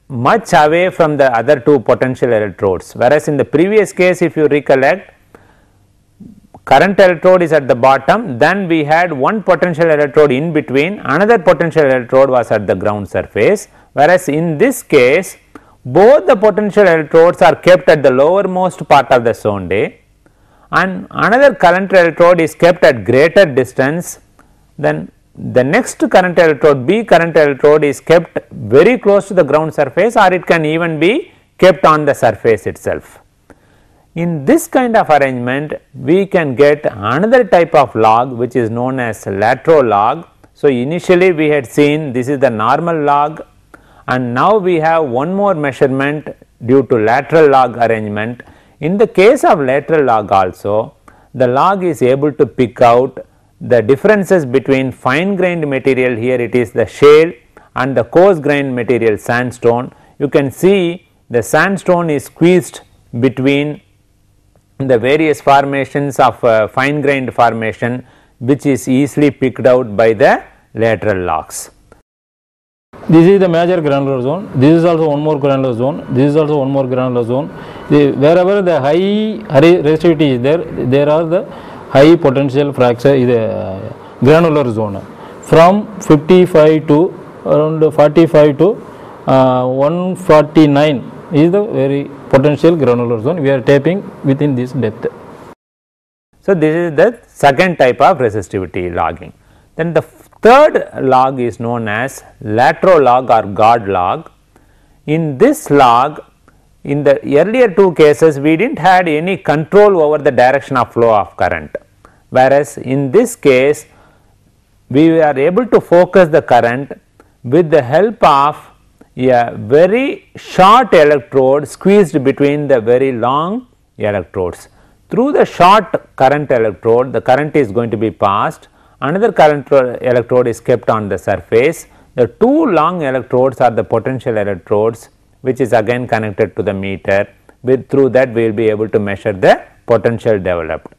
much away from the other two potential electrodes, whereas in the previous case, if you recollect, current electrode is at the bottom, then we had one potential electrode in between, another potential electrode was at the ground surface, whereas in this case both the potential electrodes are kept at the lowermost part of the sonde and another current electrode is kept at greater distance. Then the next current electrode, B current electrode, is kept very close to the ground surface, or it can even be kept on the surface itself. In this kind of arrangement, we can get another type of log which is known as lateral log. So, initially we had seen this is the normal log, and now we have one more measurement due to lateral log arrangement. In the case of lateral log also, the log is able to pick out the differences between fine grained material, here it is the shale, and the coarse grained material sandstone. You can see the sandstone is squeezed between the various formations of fine grained formation, which is easily picked out by the lateral logs. This is the major granular zone, this is also one more granular zone, this is also one more granular zone. Wherever the high resistivity is there, there are the high potential fracture is a granular zone. From 55 to around 45 to 149 is the very potential granular zone we are tapping within this depth. So, this is the second type of resistivity logging. Then the third log is known as lateral log or God log. In this log, in the earlier two cases, we did not had any control over the direction of flow of current, whereas in this case we are able to focus the current with the help of a very short electrode squeezed between the very long electrodes. Through the short current electrode, the current is going to be passed, another current electrode is kept on the surface. The two long electrodes are the potential electrodes, which is again connected to the meter. Through that we will be able to measure the potential developed.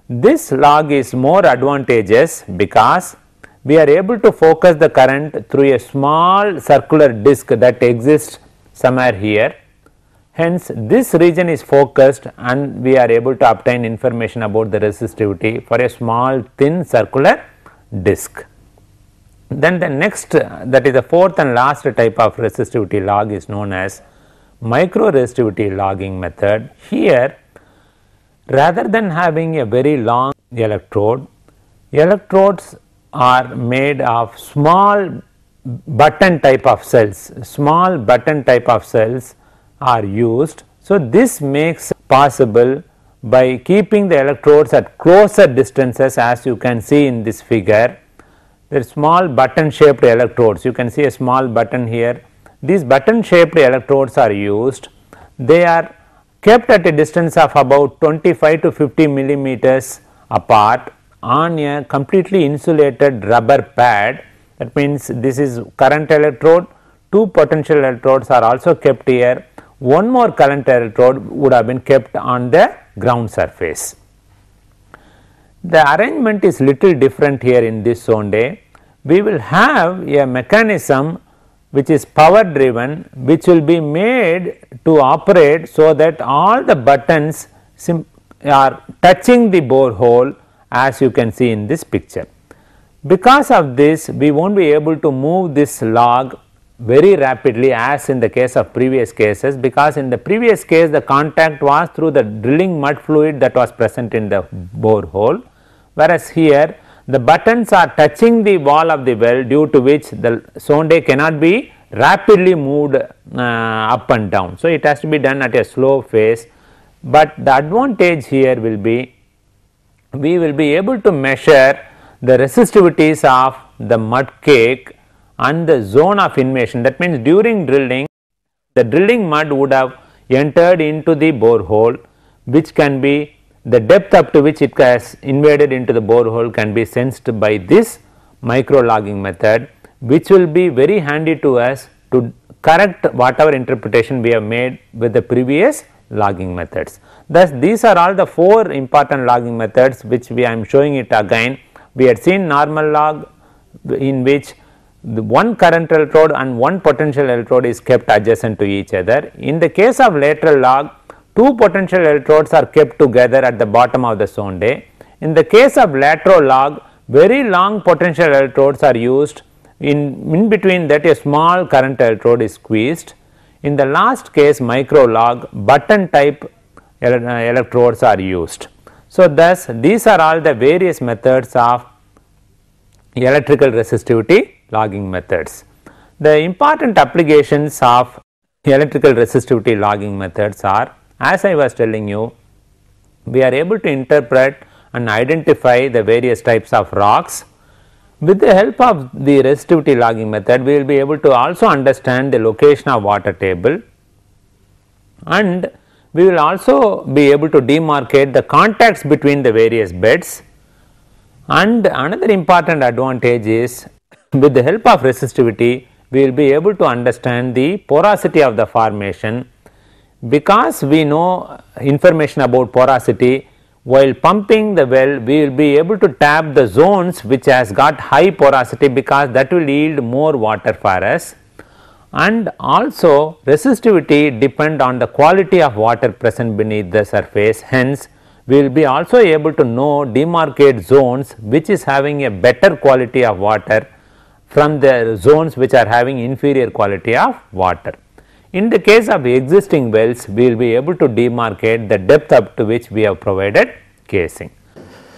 This log is more advantageous because we are able to focus the current through a small circular disc that exists somewhere here. Hence, this region is focused and we are able to obtain information about the resistivity for a small thin circular disc. Then the next, that is the fourth and last type of resistivity log, is known as micro resistivity logging method. Here, rather than having a very long electrode, electrodes are made of small button type of cells. Small button type of cells are used. So, this makes possible by keeping the electrodes at closer distances, as you can see in this figure. There are small button shaped electrodes, you can see a small button here. These button shaped electrodes are used. They are kept at a distance of about 25 to 50 millimeters apart on a completely insulated rubber pad. That means this is current electrode, two potential electrodes are also kept here, one more current electrode would have been kept on the ground surface. The arrangement is little different here in this sonde. We will have a mechanism which is power driven, which will be made to operate so that all the buttons are touching the borehole, as you can see in this picture. Because of this, we will not be able to move this log very rapidly as in the case of previous cases, because in the previous case the contact was through the drilling mud fluid that was present in the borehole, whereas here the buttons are touching the wall of the well, due to which the sonde cannot be rapidly moved up and down. So, it has to be done at a slow pace, but the advantage here will be we will be able to measure the resistivities of the mud cake and the zone of invasion. That means, during drilling, the drilling mud would have entered into the borehole, which can be the depth up to which it has invaded into the borehole can be sensed by this micro logging method, which will be very handy to us to correct whatever interpretation we have made with the previous logging methods. Thus, these are all the four important logging methods which I am showing it again. We had seen normal log, in which one current electrode and one potential electrode is kept adjacent to each other. In the case of lateral log, two potential electrodes are kept together at the bottom of the sonde. In the case of lateral log, very long potential electrodes are used. In between that a small current electrode is squeezed. In the last case, micro log, button type electrodes are used. So, thus these are all the various methods of electrical resistivity logging methods. The important applications of electrical resistivity logging methods are, as I was telling you, we are able to interpret and identify the various types of rocks. With the help of the resistivity logging method, we will be able to also understand the location of water table, and we will also be able to demarcate the contacts between the various beds. And another important advantage is, with the help of resistivity, we will be able to understand the porosity of the formation. Because we know information about porosity, while pumping the well, we will be able to tap the zones which has got high porosity, because that will yield more water for us. And also resistivity depend on the quality of water present beneath the surface. Hence, we will be also able to know demarcate zones which is having a better quality of water from the zones which are having inferior quality of water. In the case of existing wells, we will be able to demarcate the depth up to which we have provided casing.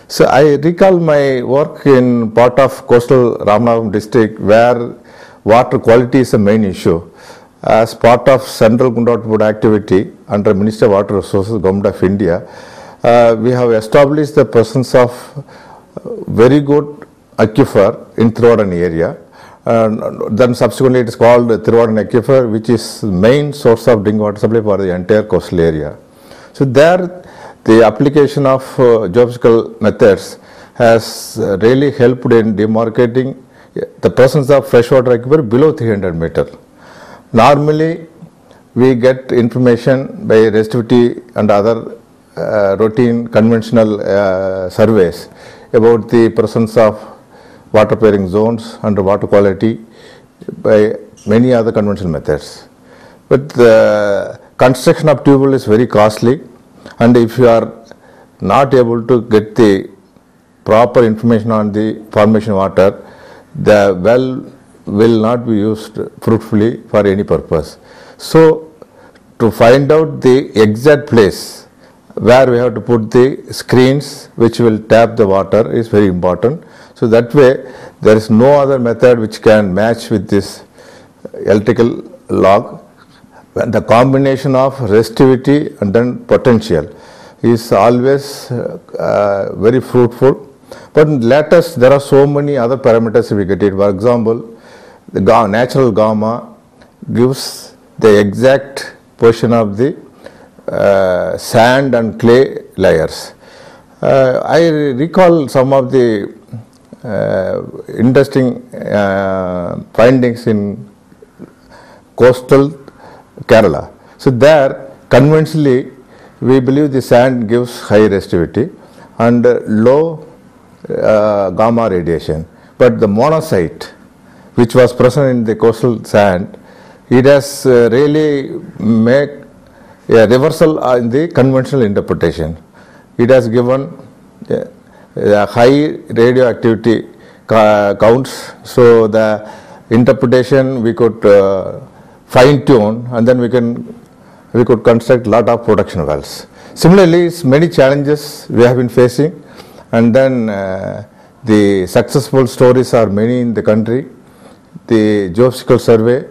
So, I recall my work in part of coastal Ramanathapuram district, where water quality is a main issue. As part of Central Gundapadu activity under Ministry of Water Resources, Government of India, we have established the presence of very good aquifer in Thiruvadan area. Then subsequently it is called Thiruvadan aquifer, which is main source of drinking water supply for the entire coastal area. So, there the application of geophysical methods has really helped in demarcating the presence of freshwater aquifer below 300 meter. Normally, we get information by resistivity and other routine conventional surveys about the presence of water pairing zones and water quality by many other conventional methods. But the construction of tube well is very costly, and if you are not able to get the proper information on the formation water, the well will not be used fruitfully for any purpose. So, to find out the exact place where we have to put the screens which will tap the water is very important. So, that way there is no other method which can match with this electrical log. And the combination of resistivity and then potential is always very fruitful. But in latest there are so many other parameters we get it. For example, the natural gamma gives the exact position of the sand and clay layers. I recall some of the interesting findings in coastal Kerala. So, there conventionally we believe the sand gives high resistivity and low gamma radiation, but the monocyte which was present in the coastal sand, it has really made a reversal in the conventional interpretation. It has given high radioactivity counts. So, the interpretation we could fine tune, and then we could construct lot of production wells. Similarly, many challenges we have been facing, and then the successful stories are many in the country. The geophysical survey,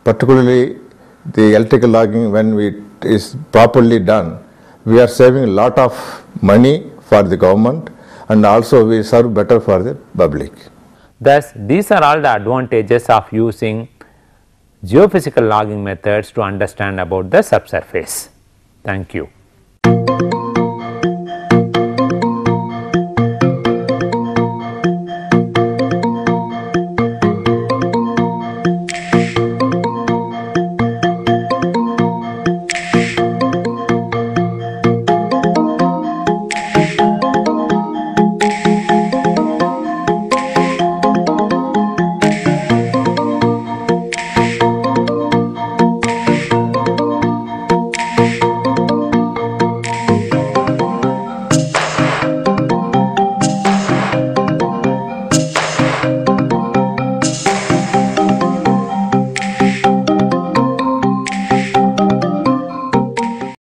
particularly the electrical logging, when it is properly done, we are saving a lot of money for the government, and also we serve better for the public. Thus, these are all the advantages of using geophysical logging methods to understand about the subsurface. Thank you.